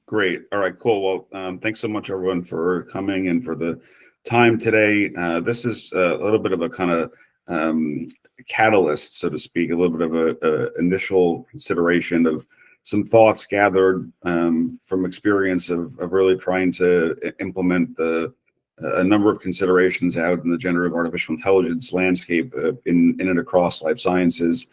Great. All right, cool. Well, thanks so much, everyone, for coming and for the time today. This is a little bit of a kind of catalyst, so to speak, a little bit of a initial consideration of some thoughts gathered from experience of really trying to implement a number of considerations out in the generative artificial intelligence landscape in and across life sciences.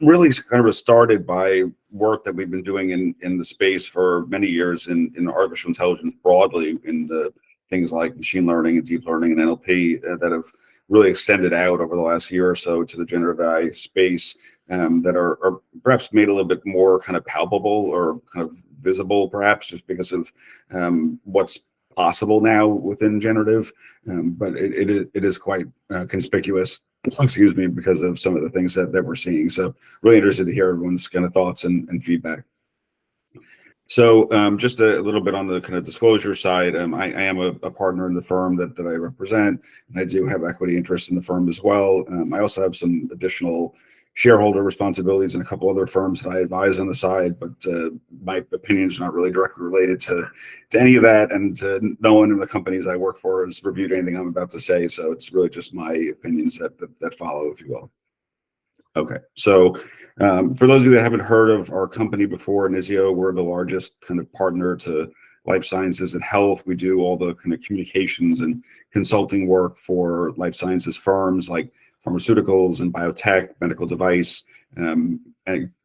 Really kind of started by work that we've been doing in the space for many years in artificial intelligence broadly, in the things like machine learning and deep learning and NLP that have really extended out over the last year or so to the generative AI space, that are perhaps made a little bit more kind of palpable or kind of visible, perhaps just because of what's possible now within generative, but it is quite conspicuous, excuse me, because of some of the things that we're seeing. So really interested to hear everyone's kind of thoughts and feedback. So just a little bit on the kind of disclosure side, I am a partner in the firm that I represent, and I do have equity interests in the firm as well. I also have some additional shareholder responsibilities in a couple other firms that I advise on the side, but my opinions are not really directly related to any of that, and no one in the companies I work for has reviewed anything I'm about to say, so it's really just my opinions that follow, if you will. Okay, so for those of you that haven't heard of our company before, Nizio, we're the largest kind of partner to life sciences and health. We do all the kind of communications and consulting work for life sciences firms like pharmaceuticals and biotech, medical device, and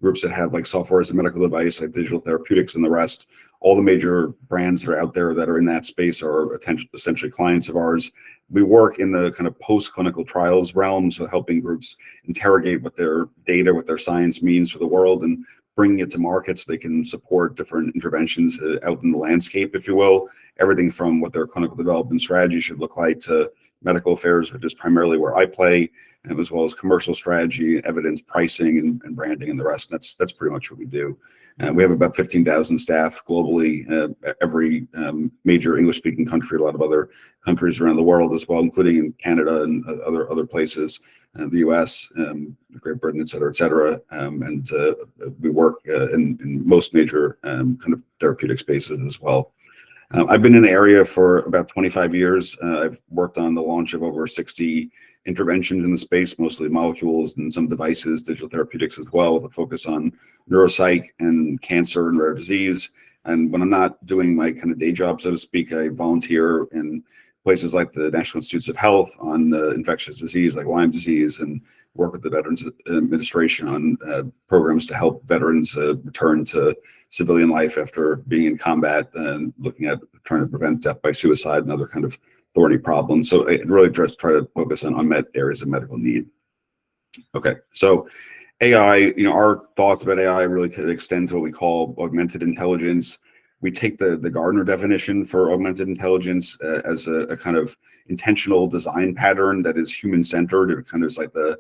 groups that have like software as a medical device, like digital therapeutics and the rest. All the major brands that are out there that are in that space are essentially clients of ours. We work in the kind of post-clinical trials realm, so helping groups interrogate what their data, what their science means for the world, and bringing it to market so they can support different interventions out in the landscape, if you will. Everything from what their clinical development strategy should look like to medical affairs, which is primarily where I play, as well as commercial strategy, evidence, pricing, and branding, and the rest. And that's pretty much what we do. We have about 15,000 staff globally, every major English-speaking country, a lot of other countries around the world as well, including in Canada and other places, the U.S., Great Britain, et cetera, and we work in most major kind of therapeutic spaces as well. I've been in the area for about 25 years. I've worked on the launch of over 60 interventions in the space, mostly molecules and some devices, digital therapeutics as well, with a focus on neuropsych and cancer and rare disease. And when I'm not doing my kind of day job, so to speak, I volunteer in places like the National Institutes of Health on infectious disease like Lyme disease, and work with the Veterans Administration on programs to help veterans return to civilian life after being in combat, and looking at trying to prevent death by suicide and other kind of thorny problems. So it really just try to focus on unmet areas of medical need. Okay, so AI, our thoughts about AI really could extend to what we call augmented intelligence. We take the Gardner definition for augmented intelligence as a kind of intentional design pattern that is human-centered. It kind of is like the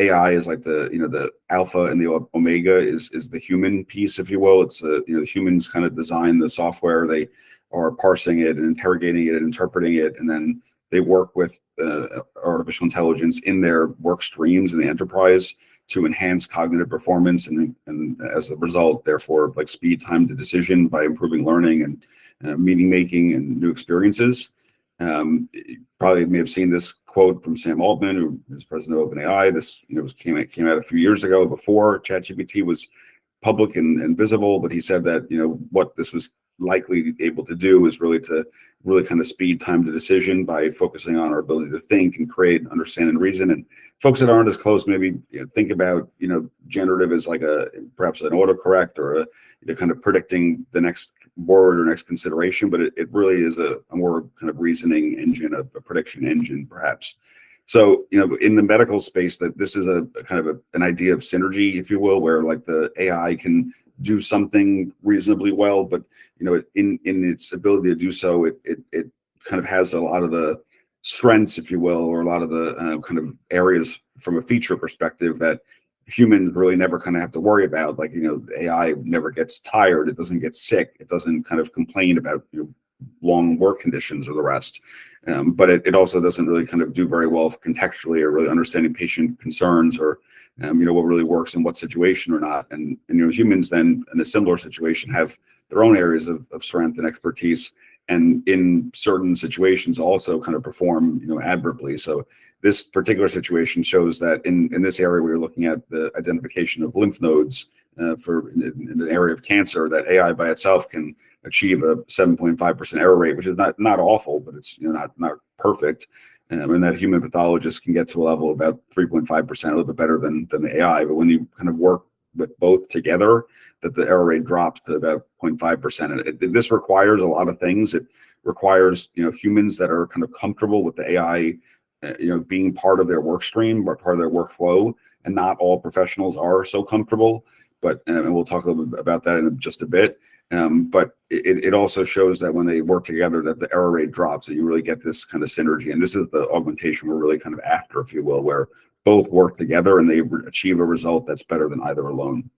AI is like the alpha and the omega is the human piece, if you will. It's the humans kind of design the software. They are parsing it and interrogating it and interpreting it, and then they work with artificial intelligence in their work streams in the enterprise to enhance cognitive performance, and as a result, therefore, like speed time to decision by improving learning and meaning making and new experiences. You probably may have seen this quote from Sam Altman, who is president of OpenAI. This came out a few years ago before ChatGPT was public and visible, but he said that what this was likely able to do is really kind of speed time to decision by focusing on our ability to think and create and understand and reason. And folks that aren't as close maybe think about generative as like perhaps an autocorrect or a kind of predicting the next word or next consideration, but it really is a more kind of reasoning engine, a prediction engine perhaps. So in the medical space, that this is a kind of an idea of synergy, if you will, where like the AI can do something reasonably well, but in its ability to do so, it kind of has a lot of the strengths, if you will, or a lot of the kind of areas from a feature perspective that humans really never kind of have to worry about. Like the AI never gets tired, it doesn't get sick, it doesn't kind of complain about long work conditions or the rest. But it also doesn't really kind of do very well contextually or really understanding patient concerns or what really works in what situation or not. And humans then in a similar situation have their own areas of strength and expertise, and in certain situations also kind of perform, admirably. So this particular situation shows that in this area, we were looking at the identification of lymph nodes for in an area of cancer, that AI by itself can achieve a 7.5% error rate, which is not awful, but it's not perfect. And that human pathologists can get to a level of about 3.5%, a little bit better than the AI. But when you kind of work with both together, that the error rate drops to about 0.5%. And this requires a lot of things. It requires humans that are kind of comfortable with the AI, being part of their work stream or part of their workflow. And not all professionals are so comfortable. But and we'll talk a little bit about that in just a bit. But it also shows that when they work together, that the error rate drops, that you really get this kind of synergy. And this is the augmentation we're really kind of after, if you will, where both work together and they achieve a result that's better than either alone.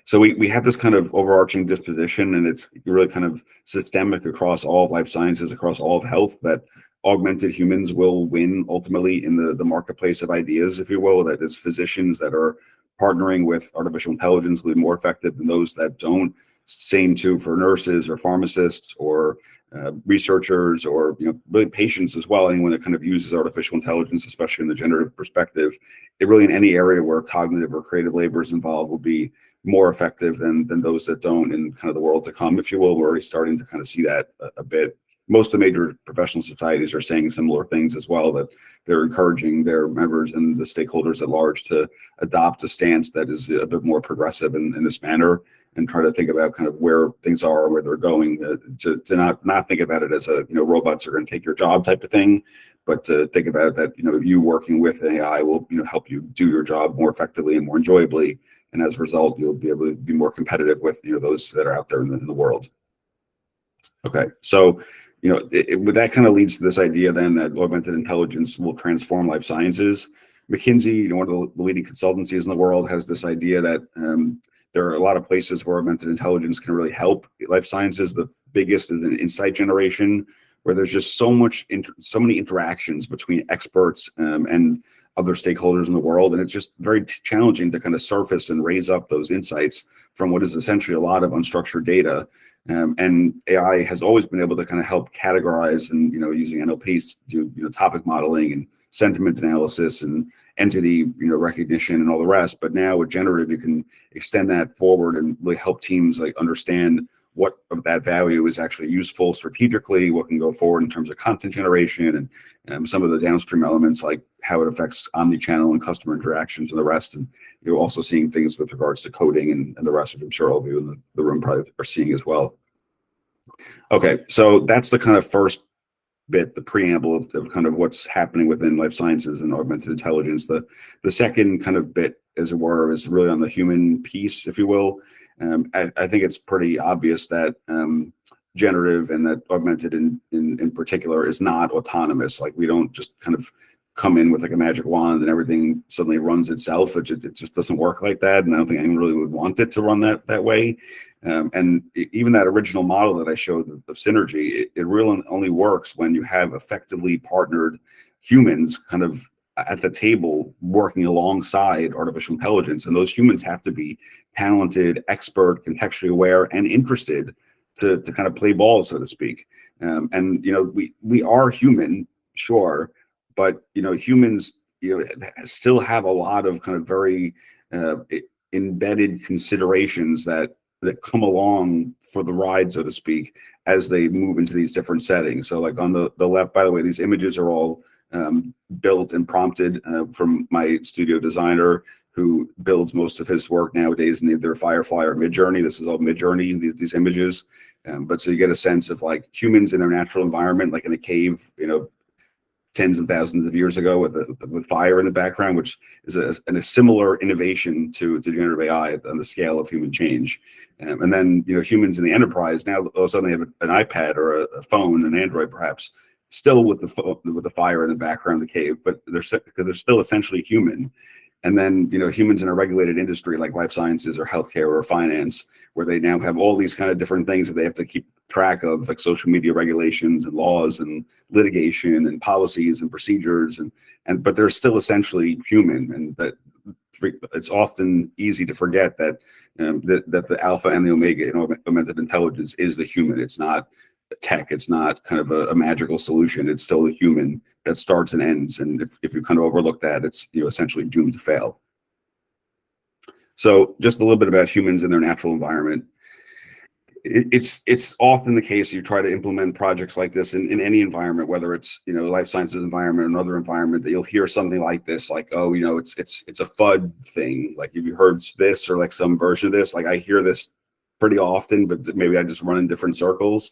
So we have this kind of overarching disposition, and it's really kind of systemic across all of life sciences, across all of health, that augmented humans will win ultimately in the marketplace of ideas, if you will. That is, physicians that are partnering with artificial intelligence will be more effective than those that don't. Same too for nurses or pharmacists or researchers, or really patients as well. Anyone that kind of uses artificial intelligence, especially in the generative perspective, it really in any area where cognitive or creative labor is involved will be more effective than those that don't in kind of the world to come, if you will. We're already starting to kind of see that a bit. Most of the major professional societies are saying similar things as well, that they're encouraging their members and the stakeholders at large to adopt a stance that is a bit more progressive in this manner, and try to think about kind of where things are, where they're going, to not think about it as a robots are going to take your job type of thing, but to think about it that you working with an AI will help you do your job more effectively and more enjoyably, and as a result you'll be able to be more competitive with those that are out there in the world. Okay, so that kind of leads to this idea then that augmented intelligence will transform life sciences. McKinsey, one of the leading consultancies in the world, has this idea that there are a lot of places where augmented intelligence can really help life sciences. The biggest is in insight generation, where there's just so many interactions between experts and other stakeholders in the world, and it's just very challenging to kind of surface and raise up those insights from what is essentially a lot of unstructured data. And AI has always been able to kind of help categorize and using NLPs to do topic modeling and sentiment analysis and entity recognition and all the rest. But now with generative, you can extend that forward and really help teams like understand what of that value is actually useful strategically, what can go forward in terms of content generation, and some of the downstream elements like how it affects omni-channel and customer interactions and the rest. And you're also seeing things with regards to coding and the rest, which I'm sure all of you in the room probably are seeing as well. Okay, so that's the kind of first bit, the preamble of kind of what's happening within life sciences and augmented intelligence. The second kind of bit, as it were, is really on the human piece, if you will. I think it's pretty obvious that generative and that augmented in particular is not autonomous. Like, we don't just kind of come in with like a magic wand and everything suddenly runs itself. It just doesn't work like that, and I don't think anyone really would want it to run that way. And even that original model that I showed of synergy, it really only works when you have effectively partnered humans kind of at the table working alongside artificial intelligence. And those humans have to be talented, expert, contextually aware, and interested to kind of play ball, so to speak. And we are human, sure, but humans still have a lot of kind of very embedded considerations that come along for the ride, so to speak, as they move into these different settings. So like on the left, by the way, these images are all built and prompted from my studio designer, who builds most of his work nowadays in either Firefly or Midjourney. This is all Midjourney, these images. But so you get a sense of like humans in their natural environment, like in a cave, tens of thousands of years ago with fire in the background, which is a similar innovation to generative AI on the scale of human change. And then humans in the enterprise, now all of a sudden they have an iPad or a phone, an Android perhaps, still with the fire in the background of the cave, but they're still essentially human. And then, humans in a regulated industry like life sciences or healthcare or finance, where they now have all these kind of different things that they have to keep track of, like social media regulations and laws and litigation and policies and procedures, and but they're still essentially human, and that it's often easy to forget that that the alpha and the omega in augmented intelligence is the human. It's not tech. It's not kind of a magical solution. It's still a human that starts and ends. And if you kind of overlook that, it's essentially doomed to fail. So just a little bit about humans in their natural environment. It's often the case you try to implement projects like this in any environment, whether it's life sciences environment or another environment, that you'll hear something like this, like, oh, it's a FUD thing. Like, have you heard this, or like some version of this? Like, I hear this pretty often, but maybe I just run in different circles.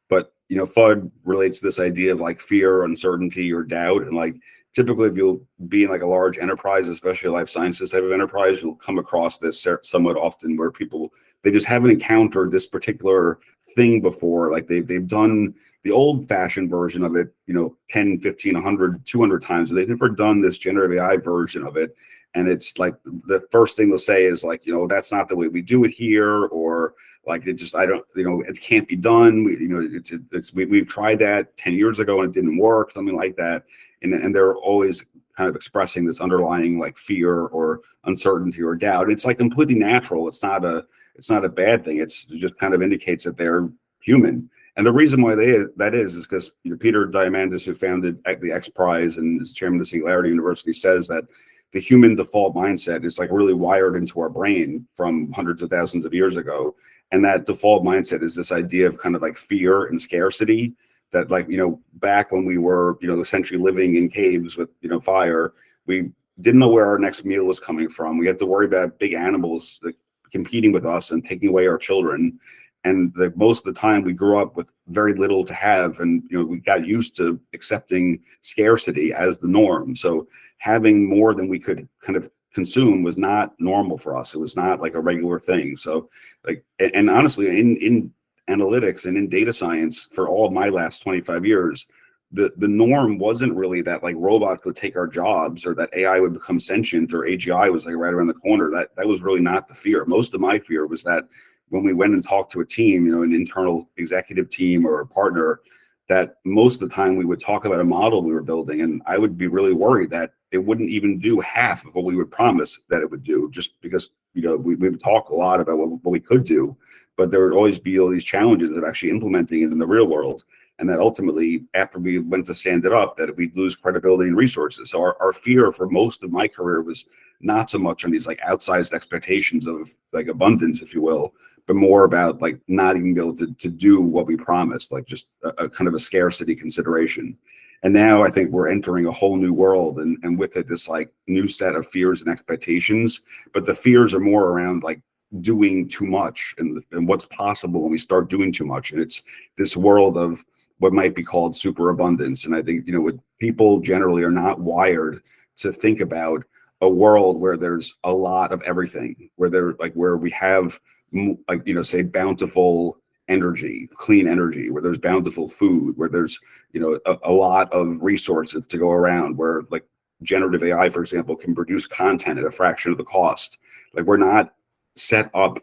But FUD relates to this idea of like fear, uncertainty, or doubt. And like typically, if you'll be in like a large enterprise, especially a life sciences type of enterprise, you'll come across this somewhat often, where they just haven't encountered this particular thing before. Like they've done the old fashioned version of it, 10, 15, 100, 200 times. They've never done this generative AI version of it. And it's like the first thing they'll say is like, that's not the way we do it here, or like it can't be done. We've tried that 10 years ago and it didn't work, something like that. And they're always kind of expressing this underlying like fear or uncertainty or doubt. It's like completely natural. It's not a bad thing. It just kind of indicates that they're human. And the reason why that is because Peter Diamandis, who founded the X Prize and is chairman of Singularity University, says that the human default mindset is like really wired into our brain from hundreds of thousands of years ago. And that default mindset is this idea of kind of like fear and scarcity, that like, back when we were, essentially living in caves with, fire, we didn't know where our next meal was coming from. We had to worry about big animals like competing with us and taking away our children. And most of the time we grew up with very little to have. And, we got used to accepting scarcity as the norm. So having more than we could kind of consume was not normal for us. It was not like a regular thing. So like, and honestly, in analytics and in data science, for all of my last 25 years, the norm wasn't really that like robots would take our jobs, or that AI would become sentient, or AGI was like right around the corner. That was really not the fear. Most of my fear was that when we went and talked to a team, an internal executive team or a partner, that most of the time we would talk about a model we were building, and I would be really worried that it wouldn't even do half of what we would promise that it would do, just because we would talk a lot about what we could do, but there would always be all these challenges of actually implementing it in the real world. And that ultimately, after we went to stand it up, that we'd lose credibility and resources. So our fear for most of my career was not so much on these like outsized expectations of like abundance, if you will, but more about like not even be able to do what we promised, like just a kind of a scarcity consideration. And now I think we're entering a whole new world, and with it, this like new set of fears and expectations. But the fears are more around like doing too much and what's possible when we start doing too much. And it's this world of what might be called superabundance. And I think, what people generally are not wired to think about a world where there's a lot of everything, where we have like, say bountiful energy, clean energy, where there's bountiful food, where there's, a lot of resources to go around, where like generative AI, for example, can produce content at a fraction of the cost. Like, we're not set up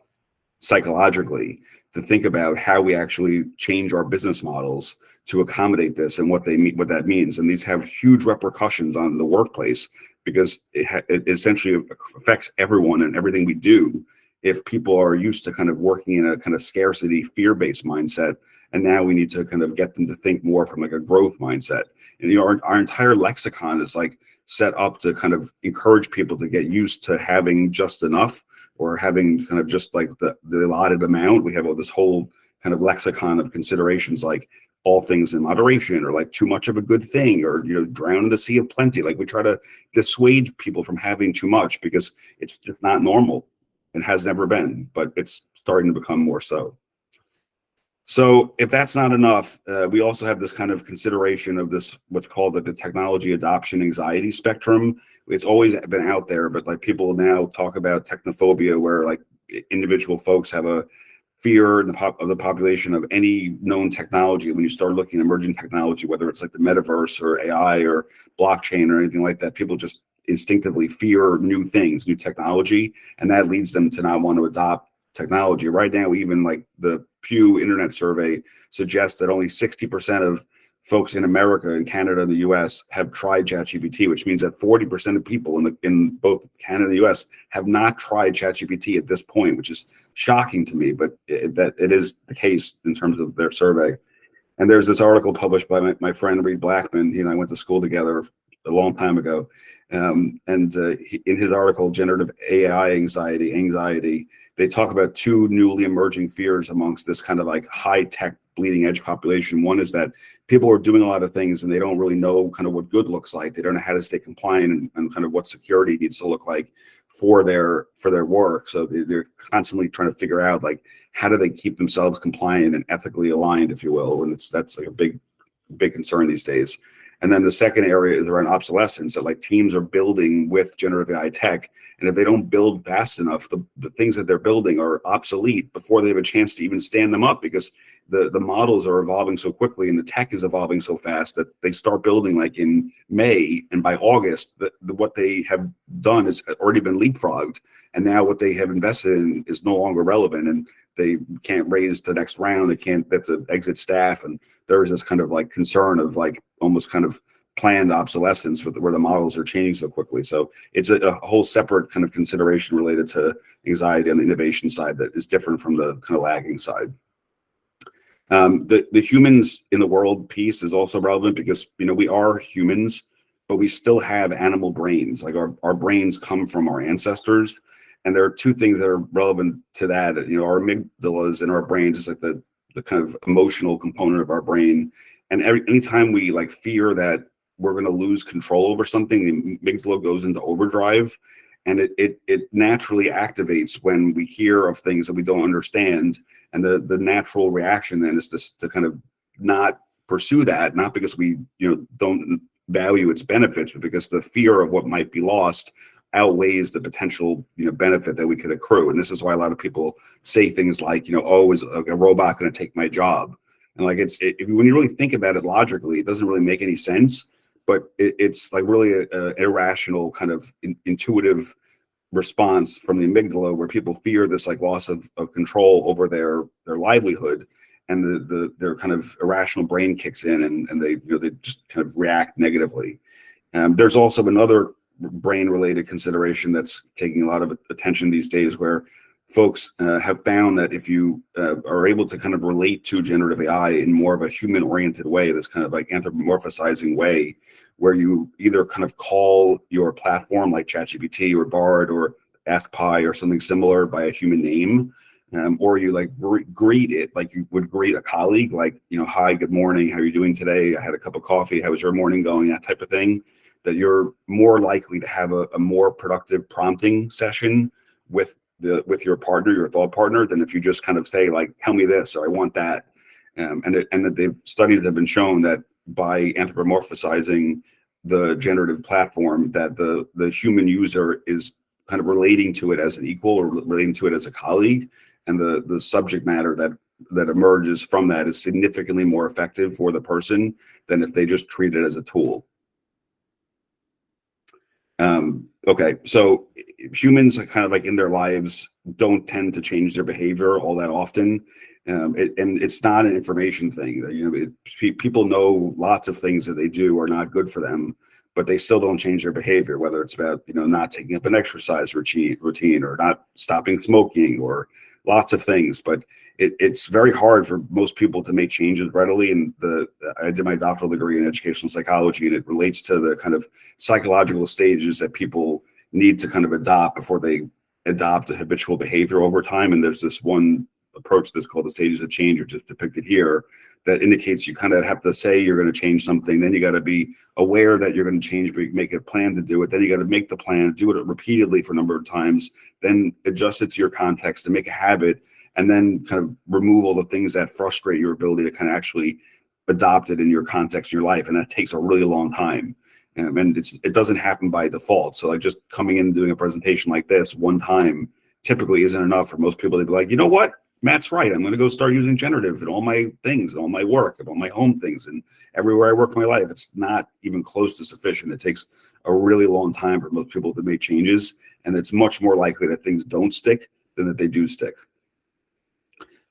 psychologically to think about how we actually change our business models to accommodate this and what that means. And these have huge repercussions on the workplace, because it essentially affects everyone and everything we do. If people are used to kind of working in a kind of scarcity, fear-based mindset, and now we need to kind of get them to think more from like a growth mindset. And our entire lexicon is like set up to kind of encourage people to get used to having just enough, or having kind of just like the allotted amount. We have all this whole kind of lexicon of considerations, like all things in moderation, or like too much of a good thing, or drown in the sea of plenty. Like, we try to dissuade people from having too much, because it's just not normal. It has never been, but it's starting to become more so. So if that's not enough, we also have this kind of consideration of this, what's called the technology adoption anxiety spectrum. It's always been out there, but like people now talk about technophobia, where like individual folks have a fear of the population of any known technology. When you start looking at emerging technology, whether it's like the metaverse or AI or blockchain or anything like that, people just instinctively fear new things, new technology, and that leads them to not want to adopt technology. Right now, even like the Pew Internet Survey suggests that only 60% of folks in America and Canada and the US have tried ChatGPT, which means that 40% of people in both Canada and the US have not tried ChatGPT at this point, which is shocking to me, but that it is the case in terms of their survey. And there's this article published by my friend Reed Blackman. He and I went to school together a long time ago. In his article, Generative AI Anxiety, they talk about two newly emerging fears amongst this kind of like high tech bleeding edge population. One is that people are doing a lot of things and they don't really know kind of what good looks like. They don't know how to stay compliant and kind of what security needs to look like for their work. So they're constantly trying to figure out like, how do they keep themselves compliant and ethically aligned, if you will? And that's like a big concern these days. And then the second area is around obsolescence. So like teams are building with generative AI tech, and if they don't build fast enough, the things that they're building are obsolete before they have a chance to even stand them up, because the models are evolving so quickly and the tech is evolving so fast that they start building like in May, and by August, what they have done has already been leapfrogged. And now what they have invested in is no longer relevant, and they can't raise the next round. They have to exit staff. And there's this kind of like concern of like almost kind of planned obsolescence where the models are changing so quickly. So it's a whole separate kind of consideration related to anxiety on the innovation side that is different from the kind of lagging side. The humans in the world piece is also relevant because, we are humans, but we still have animal brains. Like our brains come from our ancestors. And there are two things that are relevant to that. Our amygdalas in our brains is like the kind of emotional component of our brain. And anytime we like fear that we're going to lose control over something, the amygdala goes into overdrive, and it naturally activates when we hear of things that we don't understand. And the natural reaction then is to kind of not pursue that, not because we don't value its benefits, but because the fear of what might be lost outweighs the potential benefit that we could accrue. And this is why a lot of people say things like, oh, is a robot going to take my job? And like when you really think about it logically, it doesn't really make any sense. But it's like really an irrational kind of intuitive response from the amygdala, where people fear this like loss of control over their livelihood, and their kind of irrational brain kicks in, and they they just kind of react negatively. There's also another brain-related consideration that's taking a lot of attention these days, where folks have found that if you are able to kind of relate to generative AI in more of a human-oriented way, this kind of like anthropomorphizing way, where you either kind of call your platform like ChatGPT or Bard or AskPi or something similar by a human name, or you like greet it like you would greet a colleague, like, hi, good morning, how are you doing today? I had a cup of coffee. How was your morning going? That type of thing. That you're more likely to have a more productive prompting session with your partner, your thought partner, than if you just kind of say like, tell me this, or I want that. And that studies have been shown that by anthropomorphizing the generative platform, that the human user is kind of relating to it as an equal or relating to it as a colleague, and the subject matter that emerges from that is significantly more effective for the person than if they just treat it as a tool. Okay, so humans kind of like in their lives don't tend to change their behavior all that often. And it's not an information thing. People know lots of things that they do are not good for them, but they still don't change their behavior, whether it's about, not taking up an exercise routine or not stopping smoking or lots of things. But it's very hard for most people to make changes readily. And I did my doctoral degree in educational psychology, and it relates to the kind of psychological stages that people need to kind of adopt before they adopt a habitual behavior over time. And there's this one approach that's called the stages of change, which is depicted here, that indicates you kind of have to say you're going to change something, then you got to be aware that you're going to change, but make a plan to do it, then you got to make the plan, do it repeatedly for a number of times, then adjust it to your context and make a habit, and then kind of remove all the things that frustrate your ability to kind of actually adopt it in your context in your life. And that takes a really long time. And it doesn't happen by default. So like just coming in and doing a presentation like this one time typically isn't enough for most people to be like, you know what? Matt's right. I'm going to go start using generative in all my things, and all my work, and all my home things, and everywhere I work in my life. It's not even close to sufficient. It takes a really long time for most people to make changes, and it's much more likely that things don't stick than that they do stick.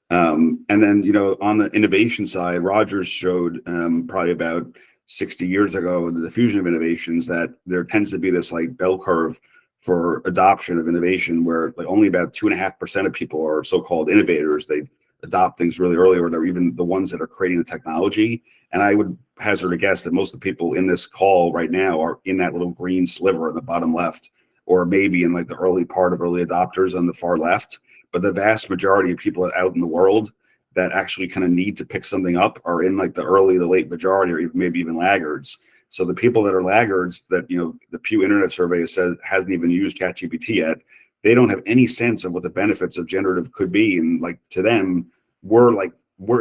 And then, on the innovation side, Rogers showed probably about 60 years ago in the diffusion of innovations that there tends to be this like bell curve for adoption of innovation where like only about 2.5% of people are so-called innovators. They adopt things really early, or they're even the ones that are creating the technology. And I would hazard a guess that most of the people in this call right now are in that little green sliver in the bottom left, or maybe in like the early part of early adopters on the far left. But the vast majority of people out in the world that actually kind of need to pick something up are in like the early, the late majority, or even maybe even laggards. So the people that are laggards that, the Pew Internet Survey says hasn't even used ChatGPT yet, they don't have any sense of what the benefits of generative could be. And like to them, we're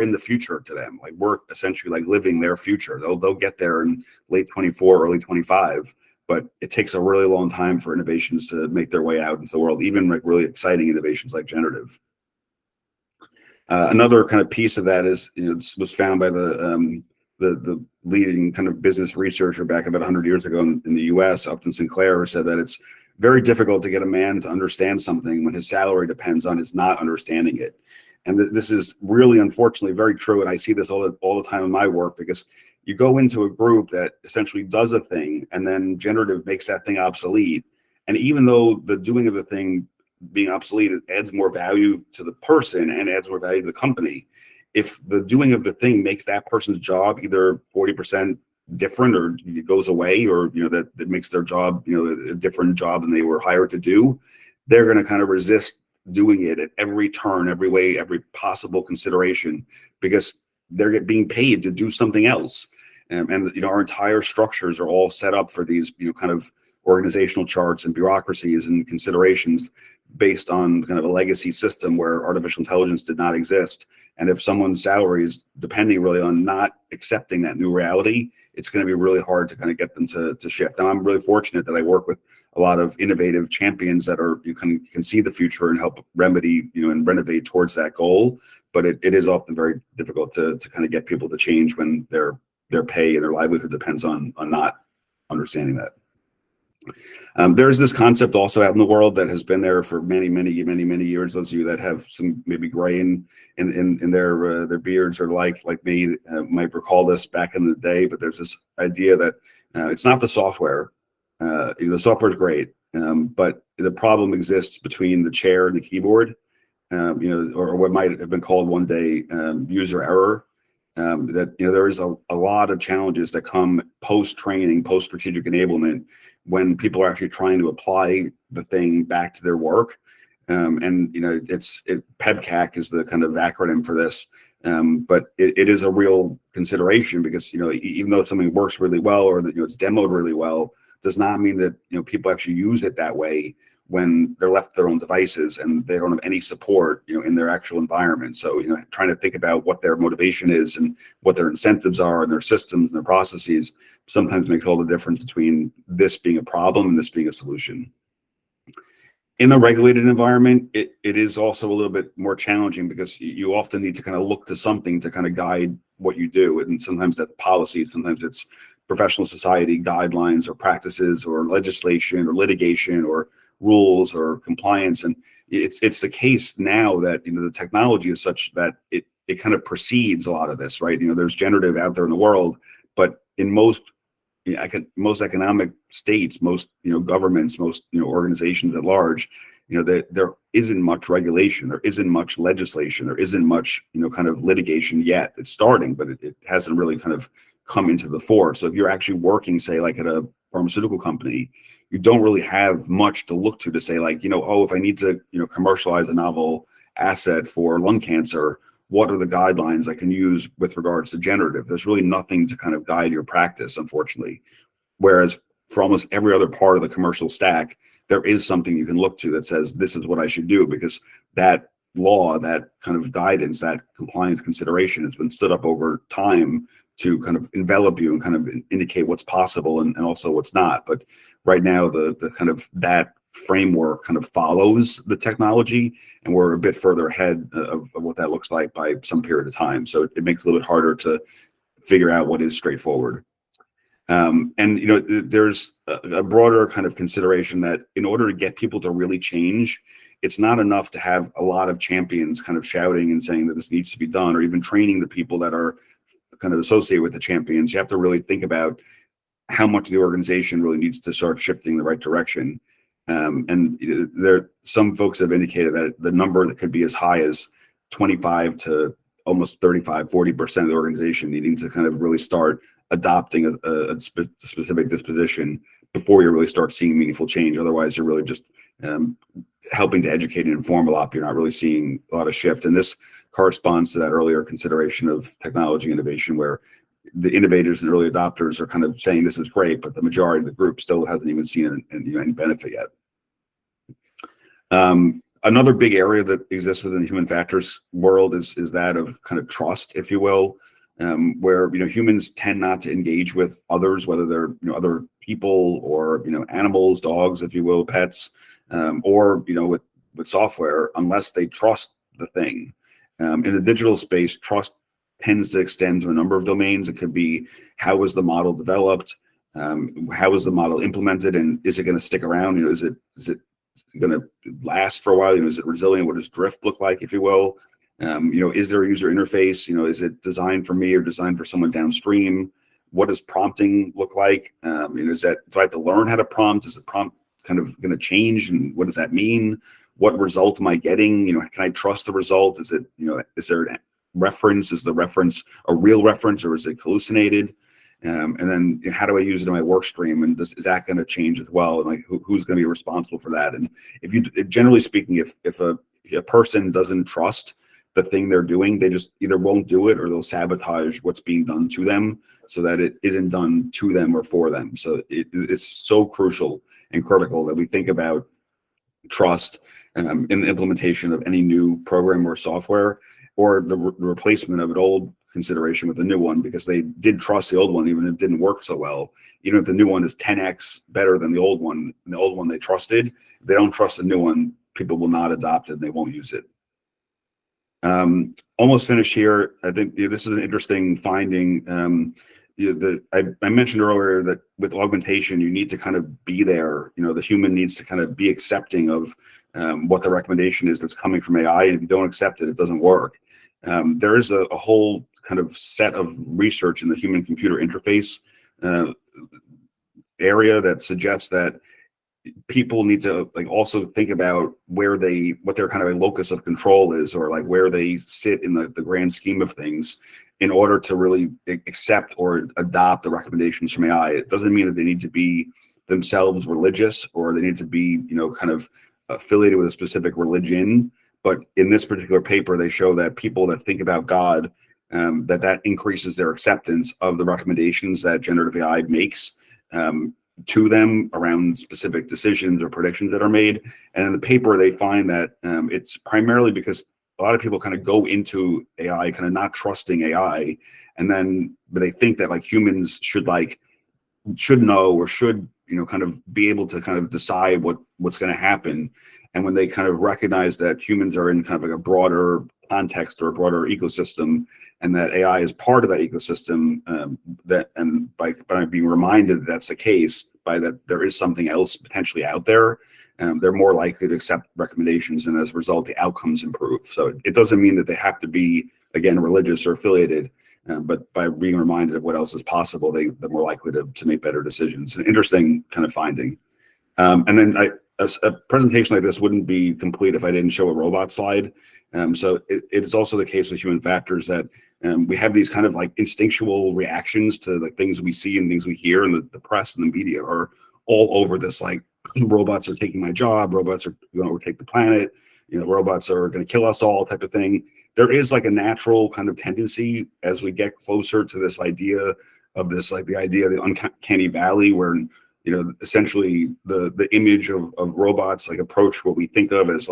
in the future to them. Like we're essentially like living their future. They'll get there in late 24, early 25. But it takes a really long time for innovations to make their way out into the world, even like really exciting innovations like generative. Another kind of piece of that is, was found by the leading kind of business researcher back about 100 years ago in the U.S., Upton Sinclair, said that it's very difficult to get a man to understand something when his salary depends on his not understanding it. And this is really, unfortunately, very true. And I see this all the time in my work, because you go into a group that essentially does a thing, and then generative makes that thing obsolete. And even though the doing of the thing being obsolete adds more value to the person and adds more value to the company, if the doing of the thing makes that person's job either 40% different, or it goes away, or that makes their job a different job than they were hired to do, they're going to kind of resist doing it at every turn, every way, every possible consideration, because they're being paid to do something else. And our entire structures are all set up for these kind of organizational charts and bureaucracies and considerations based on kind of a legacy system where artificial intelligence did not exist. And if someone's salary is depending really on not accepting that new reality, it's going to be really hard to kind of get them to shift. Now, I'm really fortunate that I work with a lot of innovative champions that are can see the future and help remedy and renovate towards that goal. But it is often very difficult to kind of get people to change when their pay and their livelihood depends on not understanding that. There's this concept also out in the world that has been there for many years. Those of you that have some maybe gray in their beards, or like me, might recall this back in the day. But there's this idea that it's not the software. The software is great, but the problem exists between the chair and the keyboard. Or what might have been called one day user error. That there is a lot of challenges that come post-training, post-strategic enablement, when people are actually trying to apply the thing back to their work. And PEBCAC is the kind of acronym for this. But it is a real consideration, because even though something works really well, or that it's demoed really well, does not mean that people actually use it that way when they're left to their own devices and they don't have any support in their actual environment. So trying to think about what their motivation is and what their incentives are and their systems and their processes sometimes makes all the difference between this being a problem and this being a solution. In the regulated environment, it is also a little bit more challenging, because you often need to kind of look to something to kind of guide what you do. And sometimes that's policy, sometimes it's professional society guidelines or practices or legislation or litigation or rules or compliance. And it's the case now that the technology is such that it kind of precedes a lot of this, right? There's generative out there in the world, but in most economic states, most governments, most organizations at large, there isn't much regulation, there isn't much legislation, there isn't much kind of litigation yet. It's starting, but it hasn't really kind of come into the fore. So if you're actually working, say, like at a pharmaceutical company, you don't really have much to look to say, like, if I need to commercialize a novel asset for lung cancer, what are the guidelines I can use with regards to generative? There's really nothing to kind of guide your practice, unfortunately. Whereas for almost every other part of the commercial stack, there is something you can look to that says, this is what I should do, because that law, that kind of guidance, that compliance consideration has been stood up over time to kind of envelop you and kind of indicate what's possible and also what's not. But right now, the kind of that framework kind of follows the technology, and we're a bit further ahead of what that looks like by some period of time. So it makes it a little bit harder to figure out what is straightforward. And there's a broader kind of consideration that in order to get people to really change, it's not enough to have a lot of champions kind of shouting and saying that this needs to be done, or even training the people that are kind of associated with the champions. You have to really think about how much the organization really needs to start shifting in the right direction. And there, some folks have indicated that the number that could be as high as 25 to almost 35, 40% of the organization needing to kind of really start adopting a specific disposition before you really start seeing meaningful change. Otherwise, you're really just helping to educate and inform a lot, but you're not really seeing a lot of shift. And this corresponds to that earlier consideration of technology innovation, where the innovators and early adopters are kind of saying this is great, but the majority of the group still hasn't even seen any benefit yet. Another big area that exists within the human factors world is that of kind of trust, if you will, where humans tend not to engage with others, whether they're other people or animals, dogs, if you will, pets, or with software, unless they trust the thing. In the digital space, trust tends to extend to a number of domains. It could be, how was the model developed? How was the model implemented? And is it going to stick around? Is it going to last for a while? Is it resilient? What does drift look like, if you will? Is there a user interface? Is it designed for me or designed for someone downstream? What does prompting look like? Do I have to learn how to prompt? Is the prompt kind of going to change? And what does that mean? What result am I getting? Can I trust the result? Is it, is there an reference? Is the reference a real reference, or is it hallucinated? And then how do I use it in my work stream? And is that going to change as well? And like, who's going to be responsible for that? And generally speaking, if a person doesn't trust the thing they're doing, they just either won't do it, or they'll sabotage what's being done to them so that it isn't done to them or for them. So it's so crucial and critical that we think about trust in the implementation of any new program or software, or the replacement of an old consideration with a new one, because they did trust the old one even if it didn't work so well. Even if the new one is 10x better than the old one, and the old one they trusted, if they don't trust the new one, people will not adopt it and they won't use it. Almost finished here. I think this is an interesting finding. I mentioned earlier that with augmentation, you need to kind of be there. The human needs to kind of be accepting of what the recommendation is that's coming from AI. And if you don't accept it, it doesn't work. There is a whole kind of set of research in the human computer interface area that suggests that people need to also think about what their kind of a locus of control is, or like where they sit in the grand scheme of things, in order to really accept or adopt the recommendations from AI. It doesn't mean that they need to be themselves religious, or they need to be kind of affiliated with a specific religion. But in this particular paper, they show that people that think about God, that increases their acceptance of the recommendations that generative AI makes to them around specific decisions or predictions that are made. And in the paper, they find that it's primarily because a lot of people kind of go into AI kind of not trusting AI, but they think that humans should know, or should kind of be able to kind of decide what's going to happen. And when they kind of recognize that humans are in kind of a broader context or a broader ecosystem, and that AI is part of that ecosystem, and by being reminded that that's the case, by that there is something else potentially out there, they're more likely to accept recommendations, and as a result, the outcomes improve. So it doesn't mean that they have to be, again, religious or affiliated, but by being reminded of what else is possible, they're more likely to make better decisions. An interesting kind of finding. And then a presentation like this wouldn't be complete if I didn't show a robot slide. So it is also the case with human factors that we have these kind of instinctual reactions to the things we see and things we hear, and the press and the media are all over this, robots are taking my job, robots are going to overtake the planet, robots are going to kill us all type of thing. There is a natural kind of tendency as we get closer to this idea of this, the idea of the uncanny valley, where essentially the image of robots approach what we think of as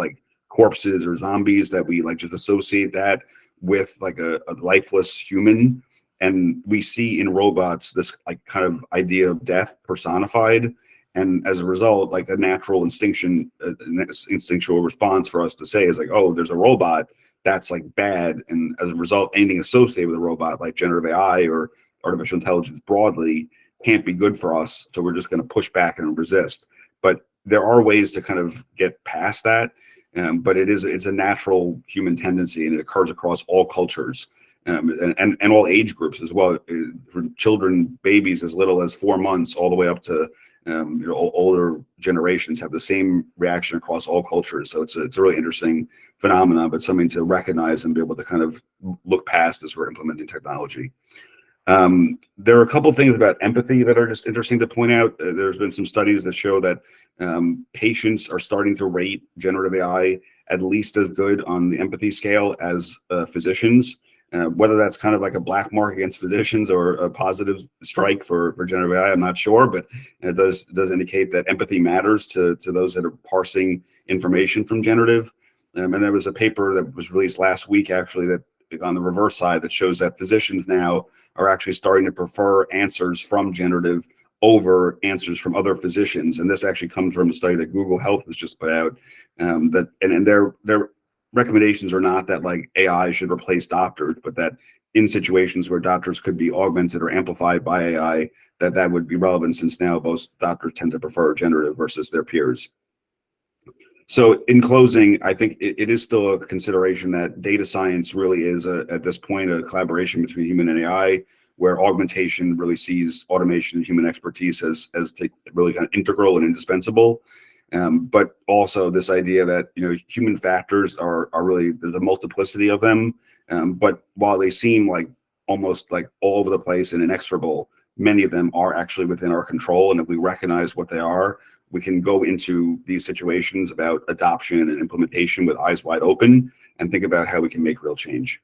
corpses or zombies, that we just associate that with a lifeless human. And we see in robots this kind of idea of death personified. And as a result, like a natural instinctual response for us to say is like, oh, there's a robot, that's like bad. And as a result, anything associated with a robot, like generative AI or artificial intelligence broadly, can't be good for us. So we're just going to push back and resist. But there are ways to kind of get past that. But it's a natural human tendency, and it occurs across all cultures. And all age groups as well, from children, babies as little as 4 months, all the way up to older generations have the same reaction across all cultures. So it's a really interesting phenomenon, but something to recognize and be able to kind of look past as we're implementing technology. There are a couple of things about empathy that are just interesting to point out. There's been some studies that show that patients are starting to rate generative AI at least as good on the empathy scale as physicians. Whether that's kind of like a black mark against physicians or a positive strike for generative AI, I'm not sure, but it does indicate that empathy matters to those that are parsing information from generative. And there was a paper that was released last week, actually, that on the reverse side, that shows that physicians now are actually starting to prefer answers from generative over answers from other physicians. And this actually comes from a study that Google Health has just put out. That and their recommendations are not that like AI should replace doctors, but that in situations where doctors could be augmented or amplified by AI, that would be relevant, since now most doctors tend to prefer generative versus their peers. So in closing, I think it is still a consideration that data science really is at this point a collaboration between human and AI, where augmentation really sees automation and human expertise as really kind of integral and indispensable. But also this idea that human factors are really, there's a multiplicity of them. But while they seem like almost like all over the place and inexorable, many of them are actually within our control. And if we recognize what they are, we can go into these situations about adoption and implementation with eyes wide open and think about how we can make real change.